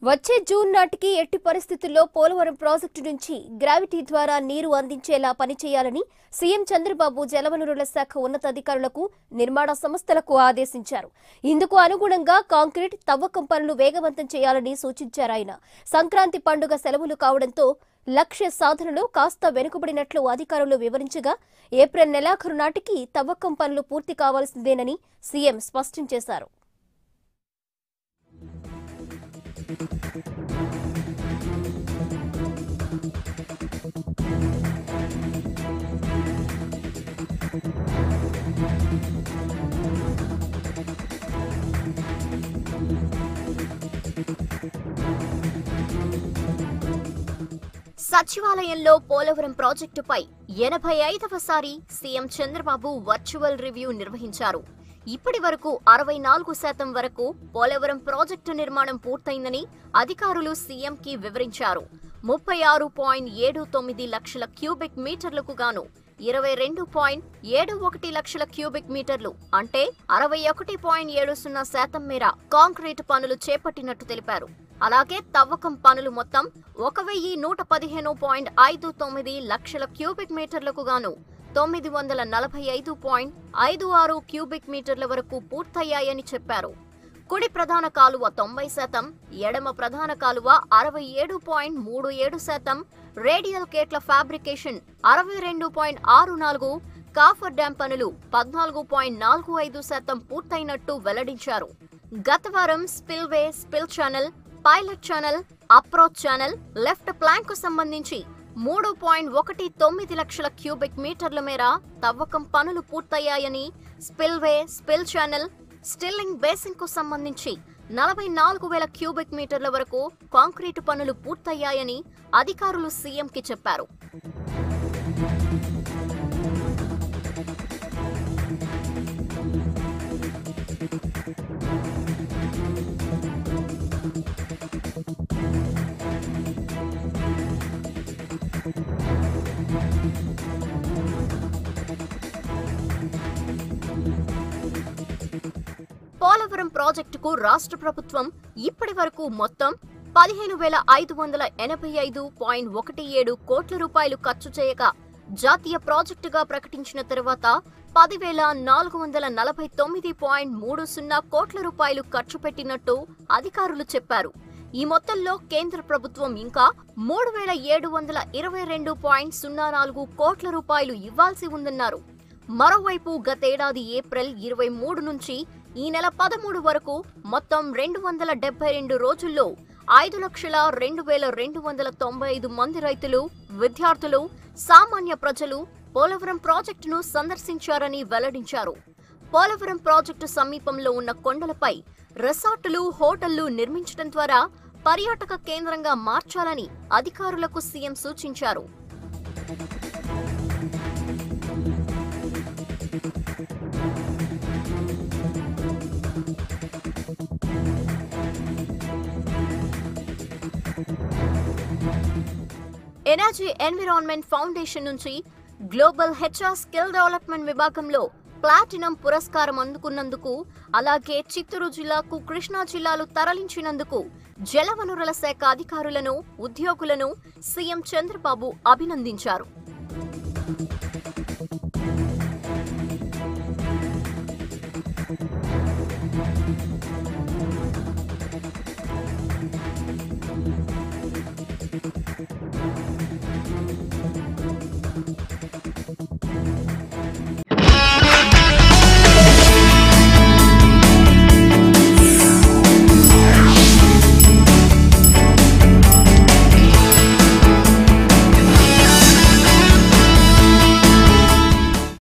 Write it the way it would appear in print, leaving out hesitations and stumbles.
వచ్చే జూన్ నాటికి ఎట్టి పరిస్థితుల్లో పోలవరం ప్రాజెక్టు నుంచి గ్రావిటీ ద్వారా నీరు అందించేలా పనిచేయాలని సీఎం చంద్రబాబు జలవనరుల శాఖ ఉన్నతాధికారులకు నిర్మాణ సంస్థలకు ఆదేశించారు. ఇందుకు అనుగుణంగా కాంక్రీట్ తవ్వకం పనులు వేగవంతం చేయాలని సూచించారు. ఆయన సంక్రాంతి పండుగ సెలవులు కావడంతో లక్ష్య సాధనలో కాస్త వెనుకబడినట్లు అధికారులు వివరించగా ఏప్రిల్ నెలాఖరు నాటికి తవ్వకం పనులు పూర్తి కావాల్సిందేనని సీఎం స్పష్టం చేశారు. సచివాలయంలో పోలవరం ప్రాజెక్టుపై 85వసారి సీఎం చంద్రబాబు వర్చువల్ రివ్యూ నిర్వహించారు. ఇప్పటి వరకు 64% వరకు పోలవరం ప్రాజెక్టు నిర్మాణం పూర్తయిందని అధికారులు సీఎంకి వివరించారు. 36.79 లక్షల క్యూబిక్ మీటర్లకు గాను 22.71 లక్షల క్యూబిక్ మీటర్లు అంటే 61.70% మేర కాంక్రీట్ పనులు చేపట్టినట్టు తెలిపారు. అలాగే తవ్వకం పనులు మొత్తం 1115.59 లక్షల క్యూబిక్ మీటర్లకు గాను 945.56 క్యూబిక్ మీటర్ల వరకు పూర్తయ్యాయని చెప్పారు. కుడి ప్రధాన కాలువ 90%, ఎడమ ప్రధాన కాలువ 67.37%, రేడియల్ గేట్ల ఫ్యాబ్రికేషన్ 62.64, కాఫర్ డ్యాం పనులు 14.45% పూర్తయినట్టు వెల్లడించారు. గత వారం spillway, spill channel, pilot channel, approach channel, left flank కు సంబంధించి 3.19 లక్షల క్యూబిక్ మీటర్ల మేర తవ్వకం పనులు పూర్తయ్యాయని, spillway, spill channel, stilling basin కు సంబంధించి 44,000 క్యూబిక్ మీటర్ల వరకు కాంక్రీటు పనులు పూర్తయ్యాయని అధికారులు సీఎంకి చెప్పారు. పోలవరం ప్రాజెక్టుకు రాష్ట్ర ప్రభుత్వం ఇప్పటి వరకు మొత్తం 15,585.17 కోట్ల రూపాయలు ఖర్చు చేయగా జాతీయ ప్రాజెక్టుగా ప్రకటించిన తర్వాత 10,449.30 కోట్ల రూపాయలు ఖర్చు పెట్టినట్టు అధికారులు చెప్పారు. ఈ మొత్తంలో కేంద్ర ప్రభుత్వం ఇంకా 3,722.04 కోట్ల రూపాయలు ఇవ్వాల్సి ఉందన్నారు. మరోవైపు గతేడాది ఏప్రిల్ 23 నుంచి ఈ నెల 13 వరకు మొత్తం 272 రోజుల్లో 5,02,295 మంది రైతులు, విద్యార్థులు, సామాన్య ప్రజలు పోలవరం ప్రాజెక్టును సందర్శించారని వెల్లడించారు. పోలవరం ప్రాజెక్టు సమీపంలో ఉన్న కొండలపై రిసార్టులు, హోటళ్లు నిర్మించడం ద్వారా పర్యాటక కేంద్రంగా మార్చాలని అధికారులకు సీఎం సూచించారు. ఎనర్జీ ఎన్విరాన్మెంట్ ఫౌండేషన్ నుంచి గ్లోబల్ హెచ్ఆర్ స్కిల్ డెవలప్మెంట్ విభాగంలో ప్లాటినం పురస్కారం అందుకున్నందుకు, అలాగే చిత్తూరు జిల్లాకు కృష్ణా జిల్లాలు తరలించినందుకు జలవనరుల శాఖ అధికారులను, ఉద్యోగులను సీఎం చంద్రబాబు అభినందించారు.